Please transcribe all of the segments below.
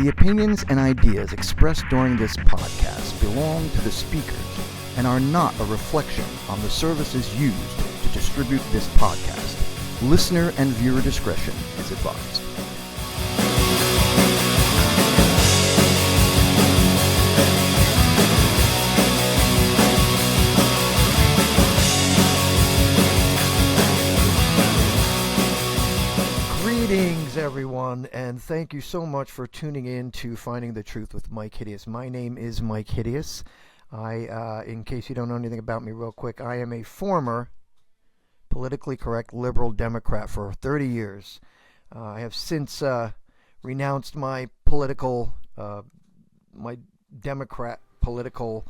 The opinions and ideas expressed during this podcast belong to the speakers and are not a reflection on the services used to distribute this podcast. Listener and viewer discretion is advised. Greetings, everyone, and thank you so much for tuning in to Finding the Truth with Myke Hideous. My name is Myke Hideous. In case you don't know anything about me real quick, I am a former politically correct liberal Democrat for 30 years. I have since renounced my Democrat political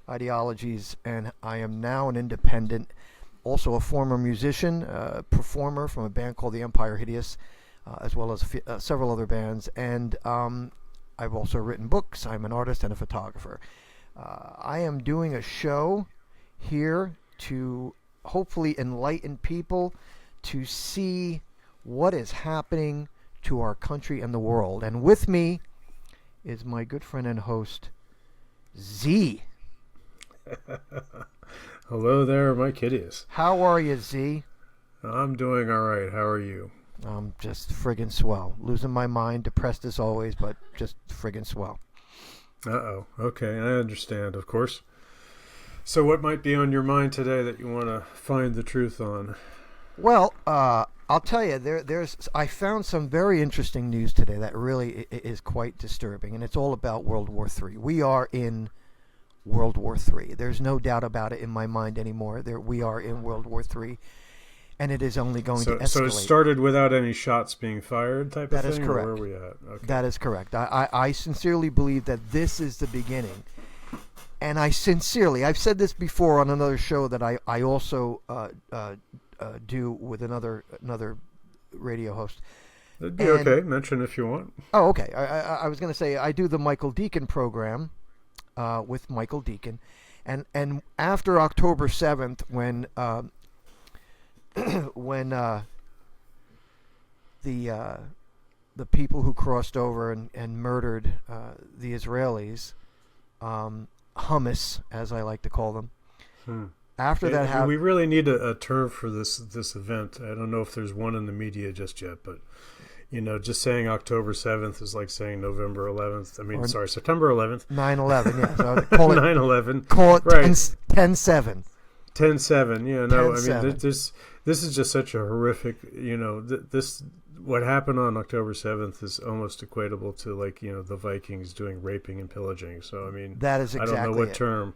ideologies, and I am now an independent, also a former musician, performer from a band called the Myke Hideous, as well as several other bands, and I've also written books. I'm an artist and a photographer. I am doing a show here to hopefully enlighten people to see what is happening to our country and the world. And with me is my good friend and host, Z. Hello there, Myke Hideous. How are you, Z? I'm doing all right. How are you? I'm just friggin' swell. Losing my mind, depressed as always, but just friggin' swell. Uh-oh. Okay, I understand, of course. So what might be on your mind today that you want to find the truth on? Well, I'll tell you, I found some very interesting news today that really is quite disturbing, and it's all about World War III. We are in World War III. There's no doubt about it in my mind anymore. We are in World War III, and it is only going to escalate. So it started without any shots being fired type of thing? That is correct. Or where are we at? Okay. That is correct. I sincerely believe that this is the beginning. And I've said this before on another show that I also do with another radio host. That'd be okay. Mention if you want. Oh, okay. I was going to say I do the Michael Deacon program with Michael Deacon. And after October 7th, when the people who crossed over and murdered the Israelis, hummus, as I like to call them. After that happened, we really need a term for this event. I don't know if there's one in the media just yet, but just saying October 7th is like saying November 11th. September 11th. 9/11, yeah. So call it 9/11. Call it right. 10/7. 10/7. Yeah, no, 10/7. I mean this is just such a horrific. What happened on October 7th is almost equatable to the Vikings doing raping and pillaging. So I mean, that is exactly I don't know what term,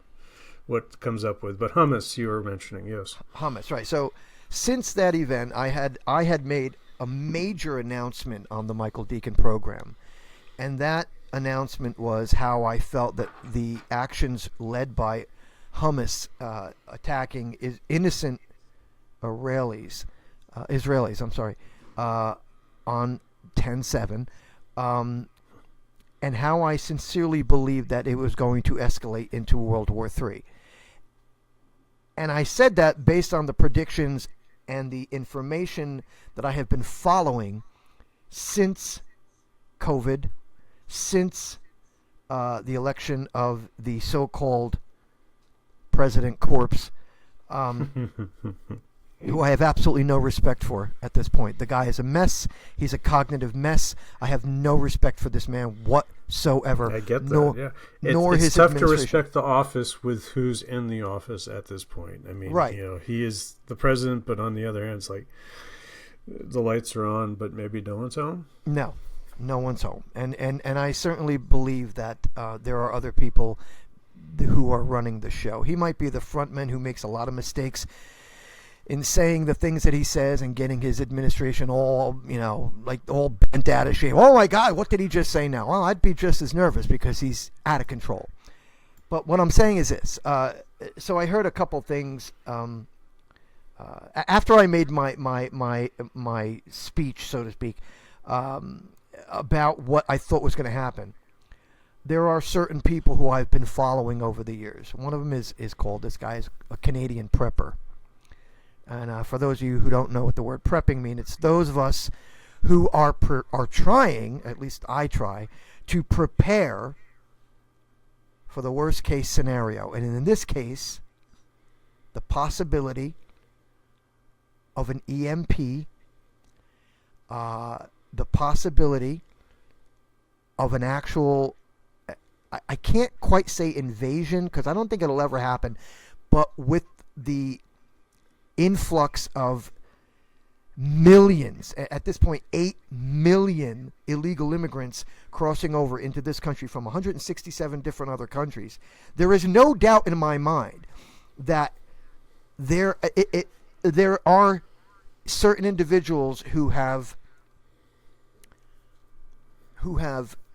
what comes up with, but hummus you were mentioning, yes. Hummus, right? So since that event, I had made a major announcement on the Michael Deacon program, and that announcement was how I felt that the actions led by Hummus attacking innocent Israelis, on 10/7, and how I sincerely believed that it was going to escalate into World War III. And I said that based on the predictions and the information that I have been following since COVID, since the election of the so-called President Corpse, who I have absolutely no respect for at this point. The guy is a mess. He's a cognitive mess. I have no respect for this man whatsoever. I get that, It's tough to respect the office with who's in the office at this point. I mean, right. He is the president, but on the other hand, it's like the lights are on, but maybe no one's home? No one's home. And I certainly believe that there are other people who are running the show. He might be the frontman who makes a lot of mistakes in saying the things that he says and getting his administration all bent out of shape. Oh my God, what did he just say now? Well, I'd be just as nervous because he's out of control. But what I'm saying is this. So I heard a couple things after I made my speech, so to speak, about what I thought was going to happen. There are certain people who I've been following over the years. One of them is called, this guy is a Canadian prepper. And for those of you who don't know what the word prepping means, it's those of us who are trying, at least I try, to prepare for the worst case scenario. And in this case, the possibility of an EMP, the possibility of an actual, I can't quite say invasion because I don't think it'll ever happen, but with the influx of millions, at this point 8 million illegal immigrants crossing over into this country from 167 different other countries, there is no doubt in my mind that there are certain individuals who have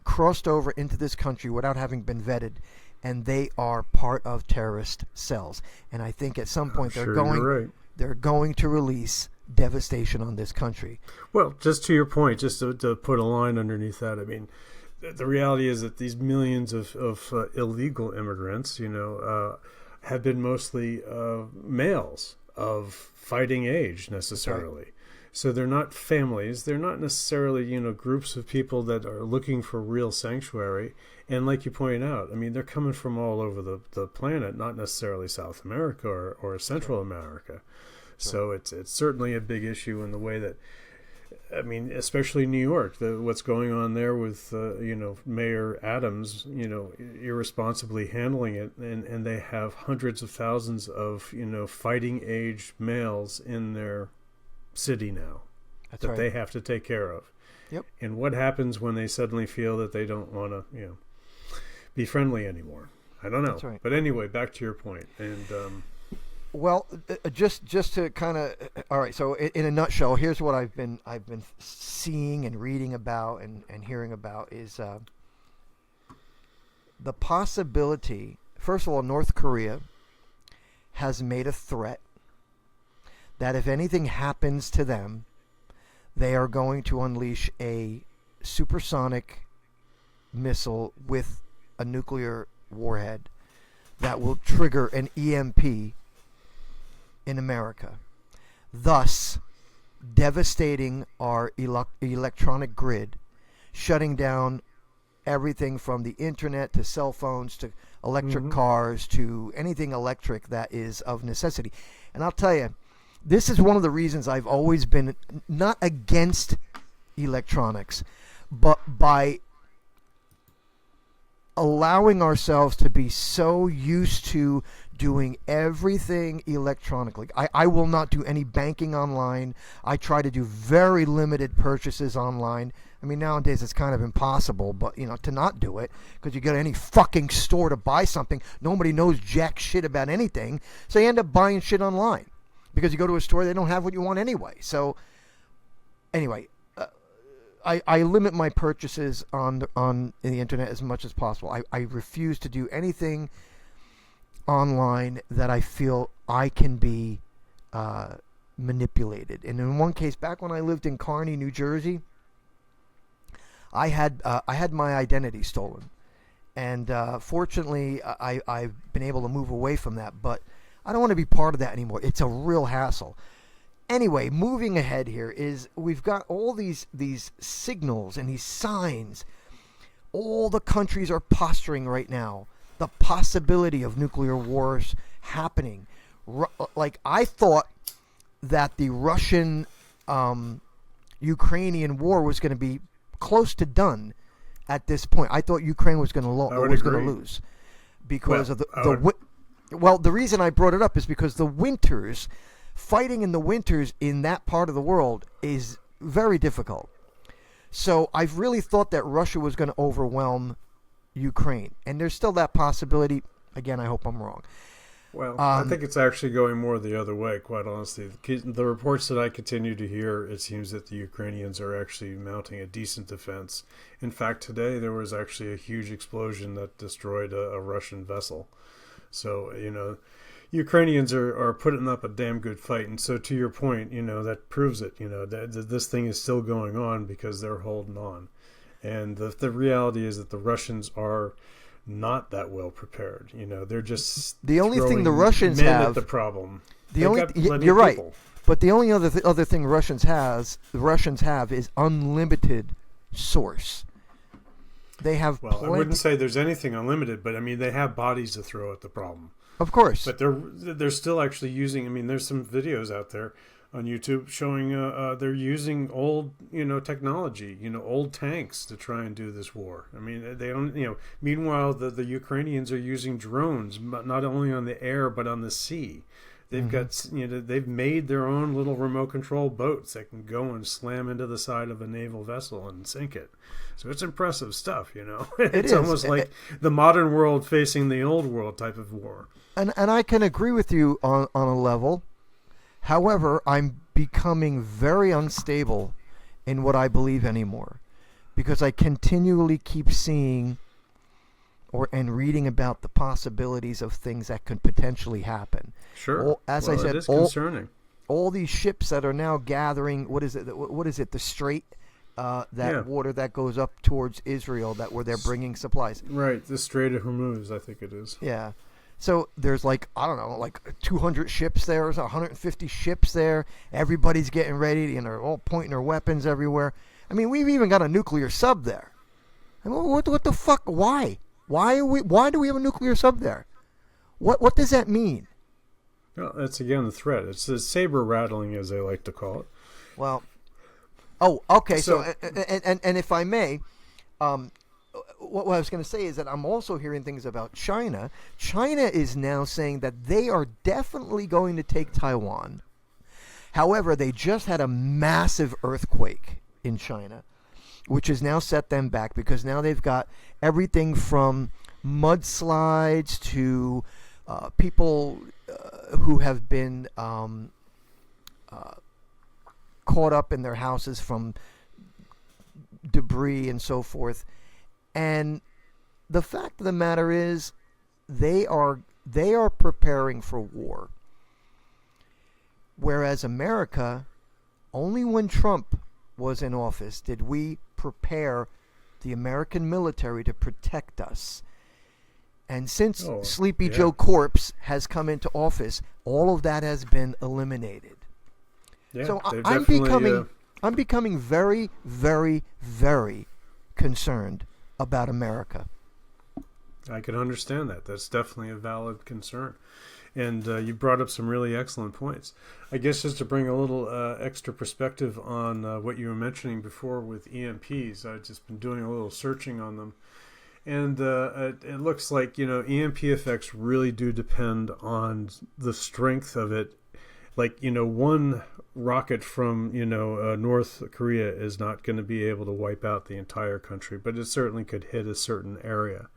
crossed over into this country without having been vetted, and they are part of terrorist cells. And I think at some point they're going to release devastation on this country. Well, just to your point, just to put a line underneath that, I mean, the reality is that these millions of illegal immigrants, have been mostly males of fighting age necessarily. Right. So they're not families. They're not necessarily, groups of people that are looking for real sanctuary. And like you pointed out, I mean, they're coming from all over the planet, not necessarily South America or Central America. So it's certainly a big issue in the way that, I mean, especially New York, what's going on there with, Mayor Adams, irresponsibly handling it. And they have hundreds of thousands of, fighting age males in their city now that they have to take care of. Yep. And what happens when they suddenly feel that they don't want to, be friendly anymore? I don't know. That's right. But anyway, back to your point. And well, just to kind of, all right. So in a nutshell, here's what I've been seeing and reading about and hearing about is the possibility. First of all, North Korea has made a threat that if anything happens to them, they are going to unleash a supersonic missile with a nuclear warhead that will trigger an EMP in America, thus devastating our electronic grid, shutting down everything from the internet to cell phones to electric cars to anything electric that is of necessity. And I'll tell you, this is one of the reasons I've always been not against electronics, but by allowing ourselves to be so used to doing everything electronically. I will not do any banking online. I try to do very limited purchases online. I mean, nowadays it's kind of impossible, but, to not do it, because you go to any fucking store to buy something, nobody knows jack shit about anything, so you end up buying shit online. Because you go to a store, they don't have what you want anyway. So, anyway, I limit my purchases on the internet as much as possible. I refuse to do anything online that I feel I can be manipulated. And in one case, back when I lived in Kearney, New Jersey, I had my identity stolen, and fortunately, I've been able to move away from that. But I don't want to be part of that anymore. It's a real hassle. Anyway, moving ahead here is we've got all these signals and these signs. All the countries are posturing right now. The possibility of nuclear wars happening. Like, I thought that the Russian-Ukrainian war was going to be close to done at this point. I thought Ukraine was going to lose because of well, the reason I brought it up is because fighting in the winters in that part of the world is very difficult. So I've really thought that Russia was going to overwhelm Ukraine. And there's still that possibility. Again, I hope I'm wrong. Well, I think it's actually going more the other way, quite honestly. The reports that I continue to hear, it seems that the Ukrainians are actually mounting a decent defense. In fact, today there was actually a huge explosion that destroyed a Russian vessel. So, Ukrainians are putting up a damn good fight. And so to your point, that proves it, that this thing is still going on because they're holding on. And the reality is that the Russians are not that well prepared. They're just the only thing the Russians have at the problem. You're right. But the only other thing the Russians have is unlimited source. They have Well, I plenty. wouldn't say there's anything unlimited, but I mean they have bodies to throw at the problem. Of course. But they're still actually using. I mean, there's some videos out there on YouTube showing they're using old technology, old tanks to try and do this war. I mean, they don't. Meanwhile, the Ukrainians are using drones, not only on the air but on the sea. They've got they've made their own little remote control boats that can go and slam into the side of a naval vessel and sink it. So it's impressive stuff, It's almost like the modern world facing the old world type of war. And I can agree with you on a level. However, I'm becoming very unstable in what I believe anymore, because I continually keep seeing and reading about the possibilities of things that could potentially happen. Sure. As I said, it is concerning. All these ships that are now gathering, what is it, the Strait, water that goes up towards Israel, where they're bringing supplies. Right, the Strait of Hormuz, I think it is. Yeah. So there's like 200 ships there, or 150 ships there. Everybody's getting ready, and they're all pointing their weapons everywhere. I mean, we've even got a nuclear sub there. I mean, what the fuck? Why? Why do we have a nuclear sub there? What does that mean? Well, that's again the threat. It's the saber rattling, as they like to call it. Well, okay. So and if I may, what I was going to say is that I'm also hearing things about China. China is now saying that they are definitely going to take Taiwan. However, they just had a massive earthquake in China, which has now set them back, because now they've got everything from mudslides to people who have been caught up in their houses from debris and so forth. And the fact of the matter is, they are preparing for war. Whereas America, only when Trump was in office did we prepare the American military to protect us. And since Sleepy Joe Corpse has come into office, all of that has been eliminated. Yeah, so I'm becoming very, very, very concerned about America. I can understand that. That's definitely a valid concern. And you brought up some really excellent points. I guess just to bring a little extra perspective on what you were mentioning before with EMPs, I've just been doing a little searching on them. And it looks like, EMP effects really do depend on the strength of it. Like, one rocket from, North Korea is not going to be able to wipe out the entire country, but it certainly could hit a certain area.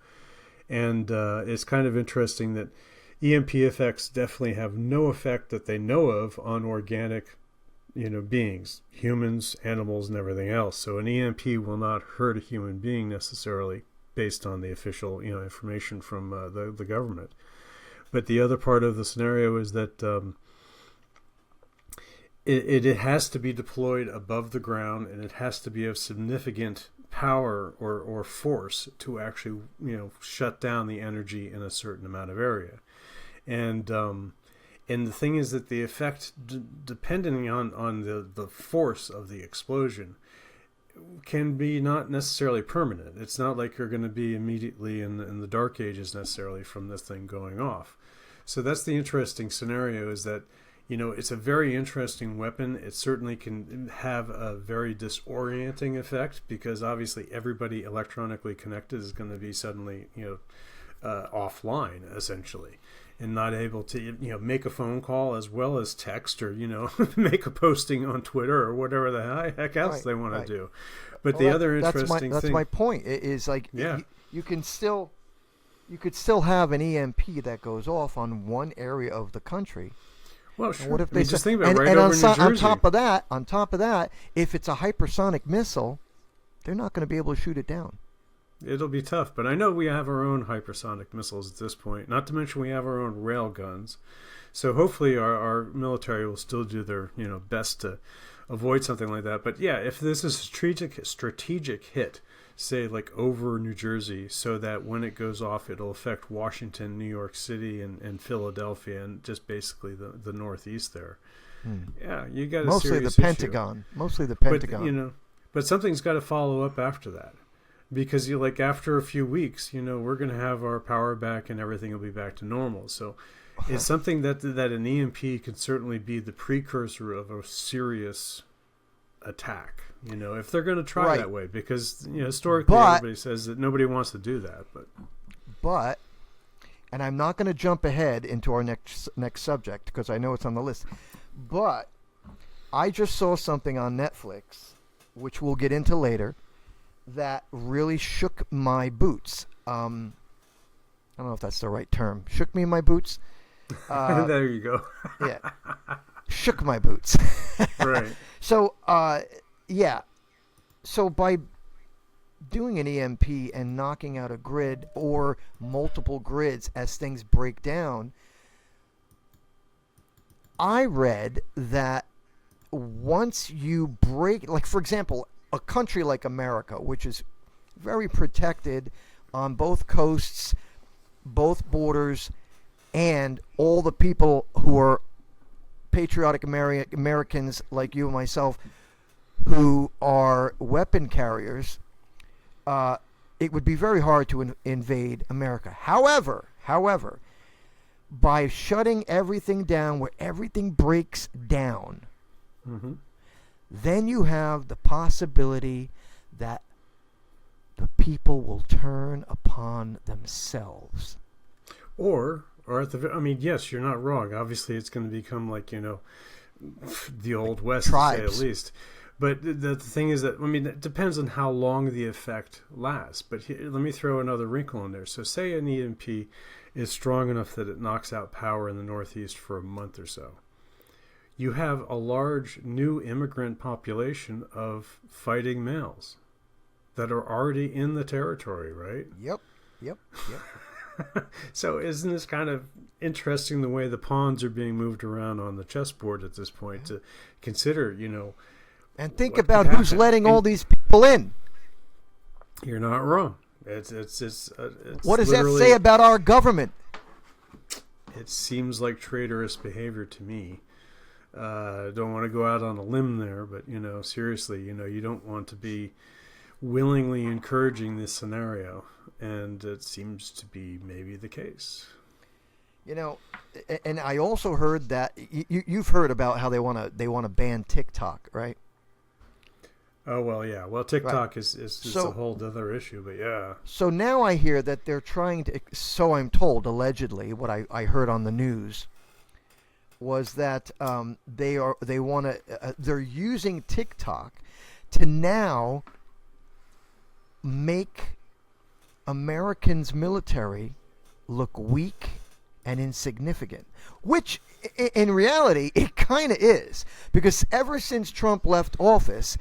And it's kind of interesting that EMP effects definitely have no effect that they know of on organic, beings, humans, animals, and everything else. So an EMP will not hurt a human being necessarily, based on the official, information from the government. But the other part of the scenario is that it has to be deployed above the ground, and it has to be of significant power or force to actually, shut down the energy in a certain amount of area. And the thing is that the effect, depending on the force of the explosion, can be not necessarily permanent. It's not like you're going to be immediately in the dark ages necessarily from this thing going off. So that's the interesting scenario, is that, it's a very interesting weapon. It certainly can have a very disorienting effect, because obviously everybody electronically connected is going to be suddenly, offline essentially, and not able to, make a phone call as well as text, or, make a posting on Twitter or whatever the heck else they want to do. But the other interesting that's thing... my point, is like, you could still have an EMP that goes off on one area of the country. Well, sure. What if they just think about and, right and over New Jersey. on top of that, if it's a hypersonic missile, they're not going to be able to shoot it down. It'll be tough, but I know we have our own hypersonic missiles at this point. Not to mention we have our own rail guns. So hopefully our military will still do their best to avoid something like that. But yeah, if this is a strategic hit, say like over New Jersey, so that when it goes off, it'll affect Washington, New York City, and Philadelphia, and just basically the Northeast there. Yeah, you got a serious issue. Mostly the Pentagon. But something's got to follow up after that. because you like after a few weeks, we're going to have our power back and everything will be back to normal. So it's something that an EMP can certainly be the precursor of a serious attack. If they're going to try that way, because historically everybody says that nobody wants to do that, but. And I'm not going to jump ahead into our next subject because I know it's on the list. But I just saw something on Netflix, which we'll get into later, that really shook my boots. I don't know if that's the right term. Shook me in my boots. There you go. Yeah. Shook my boots. Right. So, yeah. So by doing an EMP and knocking out a grid or multiple grids as things break down, I read that once you break, like for example, a country like America, which is very protected on both coasts, both borders, and all the people who are patriotic Americans like you and myself who are weapon carriers, it would be very hard to invade America. However, by shutting everything down where everything breaks down, then you have the possibility that the people will turn upon themselves. Or yes, you're not wrong. Obviously, it's going to become like, the Old West, tribes, to say at least. But the thing is that, it depends on how long the effect lasts. But let me throw another wrinkle in there. So say an EMP is strong enough that it knocks out power in the Northeast for a month or so. You have a large new immigrant population of fighting males that are already in the territory, right? Yep. So isn't this kind of interesting the way the pawns are being moved around on the chessboard at this point to consider, and think about who's letting all these people in. You're not wrong. It's what does that say about our government? It seems like traitorous behavior to me. Don't want to go out on a limb there, but seriously, you don't want to be willingly encouraging this scenario, and it seems to be maybe the case. And I also heard that you've heard about how they want to ban TikTok, right? Oh, well, yeah. Well, TikTok is a whole other issue, but yeah. So now I hear that they're trying to, so I'm told, allegedly, what I heard on the news was that they're using TikTok to now make Americans' military look weak and insignificant, which in reality it kind of is, because ever since Trump left office,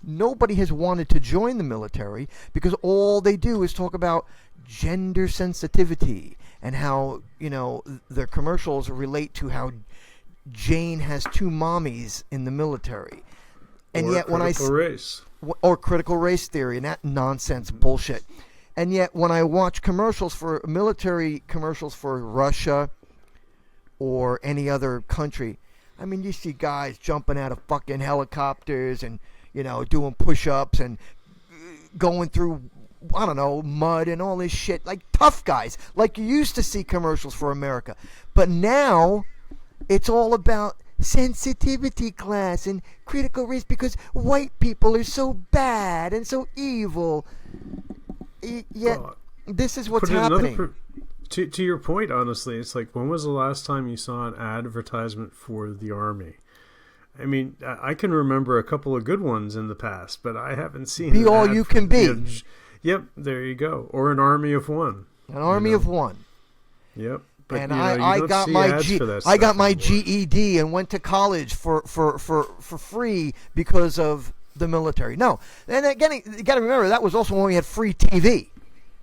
nobody has wanted to join the military because all they do is talk about gender sensitivity and how, their commercials relate to how Jane has two mommies in the military. And or yet critical race theory and that nonsense bullshit. And yet when I watch military commercials for Russia or any other country, you see guys jumping out of fucking helicopters and doing push-ups and going through, I don't know, mud and all this shit. Like tough guys. Like you used to see commercials for America. But now it's all about sensitivity class and critical race because white people are so bad and so evil. Yet this is what's happening. To your point, honestly, it's like, when was the last time you saw an advertisement for the Army? I can remember a couple of good ones in the past, but I haven't seen Be all you can be. Yep, there you go. Or an army of one. An army of one. Yep. But, and I got my GED and went to college for free because of the military. No, and again, you got to remember that was also when we had free TV.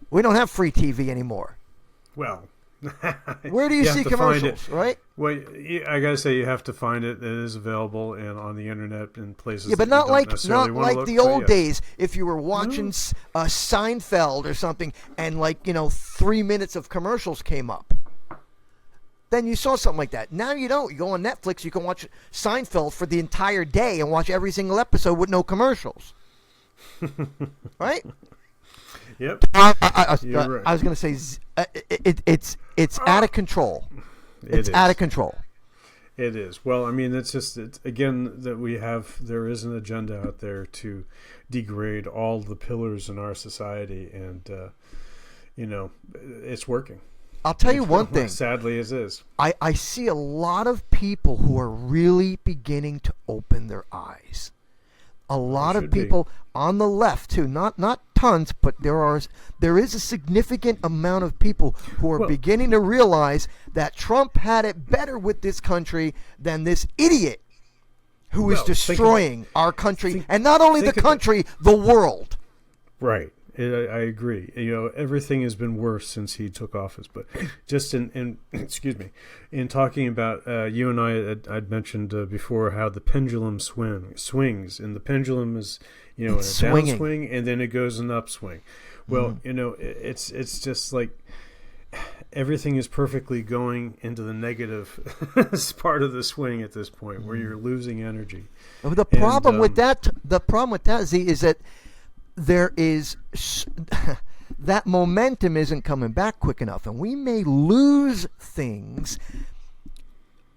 We don't have free TV anymore. Well, where do you see commercials, right? Well, I gotta say you have to find it. It is available and on the internet in places. Yeah, but not like the old days. If you were watching Seinfeld or something, and 3 minutes of commercials came up, then you saw something like that. Now you don't. You go on Netflix, you can watch Seinfeld for the entire day and watch every single episode with no commercials. Right? Yep. You're right. I was going to say it's out of control. It's out of control. It is. Well, I mean, it's again that there is an agenda out there to degrade all the pillars in our society, and it's working. I'll tell you one thing. Sadly, as is. I see a lot of people who are really beginning to open their eyes. A lot of people on the left too, not tons, but there is a significant amount of people who are beginning to realize that Trump had it better with this country than this idiot who is destroying our country, and not only the country, the world. Right. I agree. Everything has been worse since he took office. But just in excuse me, in talking about you and I'd mentioned before how the pendulum swings, and the pendulum is in a downswing, and then it goes an upswing. Well, it's just like everything is perfectly going into the negative part of the swing at this point, where you're losing energy. The problem with that, Z, is that there is that momentum isn't coming back quick enough, and we may lose things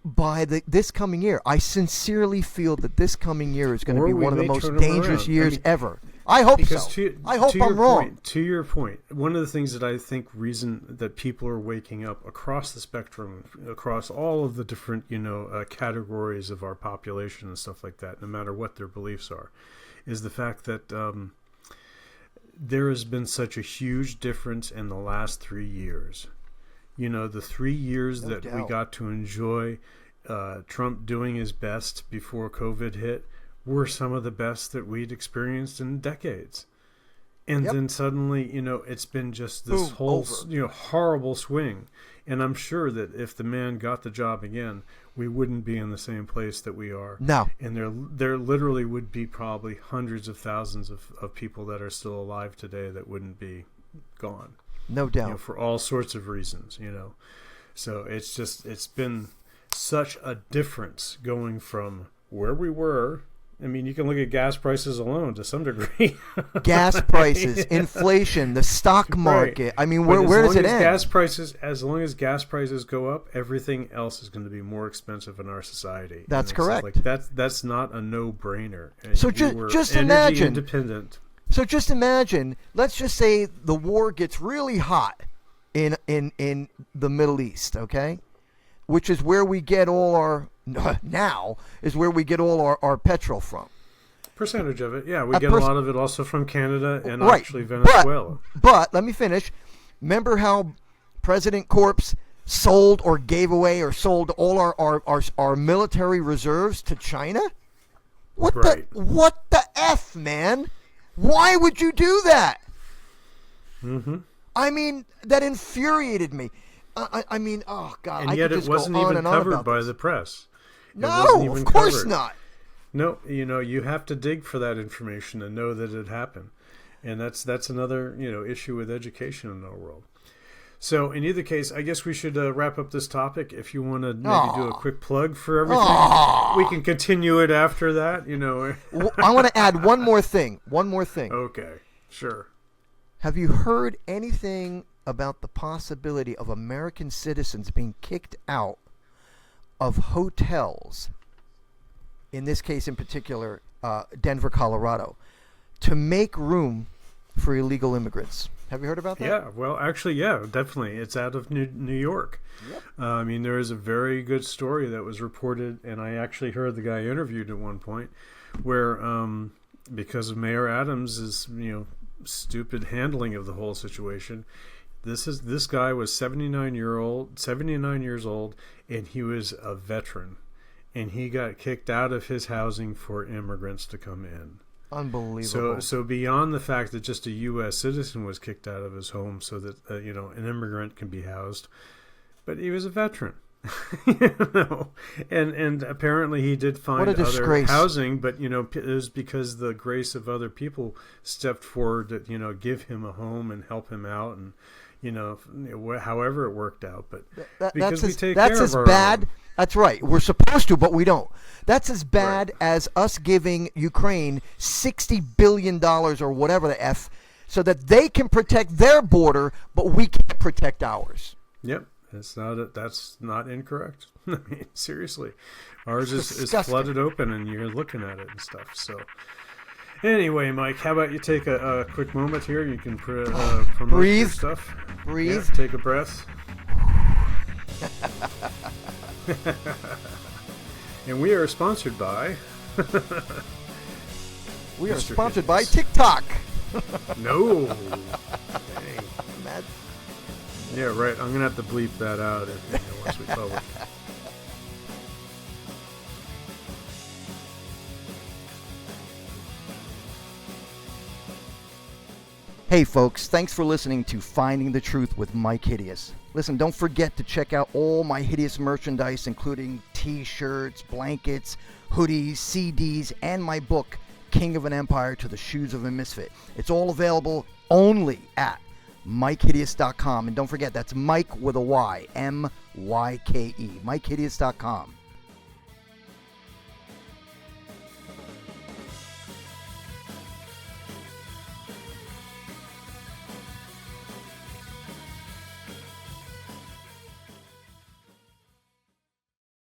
by this coming year. I sincerely feel that this coming year is going to be one of the most dangerous years ever. I hope so. I hope I'm wrong. To your point, one of the things that I think reason that people are waking up across the spectrum, across all of the different categories of our population and stuff like that, no matter what their beliefs are, is the fact that there has been such a huge difference in the last 3 years. The 3 years that we got to enjoy Trump doing his best before COVID hit were some of the best that we'd experienced in decades. And then suddenly, it's been just this whole, horrible swing. And I'm sure that if the man got the job again, we wouldn't be in the same place that we are. No. And there literally would be probably hundreds of thousands of people that are still alive today that wouldn't be gone. No doubt. For all sorts of reasons, So it's been such a difference going from where we were. I mean, you can look at gas prices alone to some degree. Gas prices, inflation, the stock market. Right. I mean, where does it end? As long as gas prices go up, everything else is going to be more expensive in our society. That's correct. Like that's not a no-brainer. So just imagine. Independent. So just imagine. Let's just say the war gets really hot in the Middle East, okay? Which is where we get all our our petrol from. Percentage of it, yeah. We get a lot of it also from Canada and actually Venezuela. But let me finish. Remember how President Corpse sold or gave away or sold all our military reserves to China? What the F, man? Why would you do that? Mm-hmm. I mean, that infuriated me. I mean, oh God! And yet it wasn't even covered by the press. No, of course not. No, you have to dig for that information and know that it happened, and that's another issue with education in our world. So in either case, I guess we should wrap up this topic. If you want to maybe do a quick plug for everything, we can continue it after that. I want to add one more thing. Okay, sure. Have you heard anything about the possibility of American citizens being kicked out of hotels, in this case in particular, Denver, Colorado, to make room for illegal immigrants? Have you heard about that? Yeah, well, actually, yeah, definitely. It's out of New York. Yep. I mean, there is a very good story that was reported, and I actually heard the guy interviewed at one point, where because of Mayor Adams' stupid handling of the whole situation, this guy was 79 years old, and he was a veteran, and he got kicked out of his housing for immigrants to come in. Unbelievable. So beyond the fact that just a U.S. citizen was kicked out of his home so that an immigrant can be housed, but he was a veteran. And apparently he did find other housing, but it was because the grace of other people stepped forward to give him a home and help him out, and however it worked out. But because we take care of our own. That's right. We're supposed to, but we don't. That's as bad as us giving Ukraine $60 billion or whatever the F so that they can protect their border, but we can't protect ours. Yep, that's not incorrect. I mean, seriously, ours is Disgusting. flooded open, and you're looking at it and stuff. So, anyway, Myke, how about you take a quick moment here? You can promote Breathe. your stuff. Breathe. Yeah, take a breath. And we are sponsored by. We are Mr. sponsored by Hideous. TikTok. No. Dang. Matt. Yeah, right. I'm gonna have to bleep that out once we publish. Hey folks, thanks for listening to Finding the Truth with Myke Hideous. Listen, don't forget to check out all my Hideous merchandise, including t-shirts, blankets, hoodies, CDs, and my book, King of an Empire to the Shoes of a Misfit. It's all available only at MykeHideous.com. And don't forget, that's Myke with a Y, M-Y-K-E, MykeHideous.com.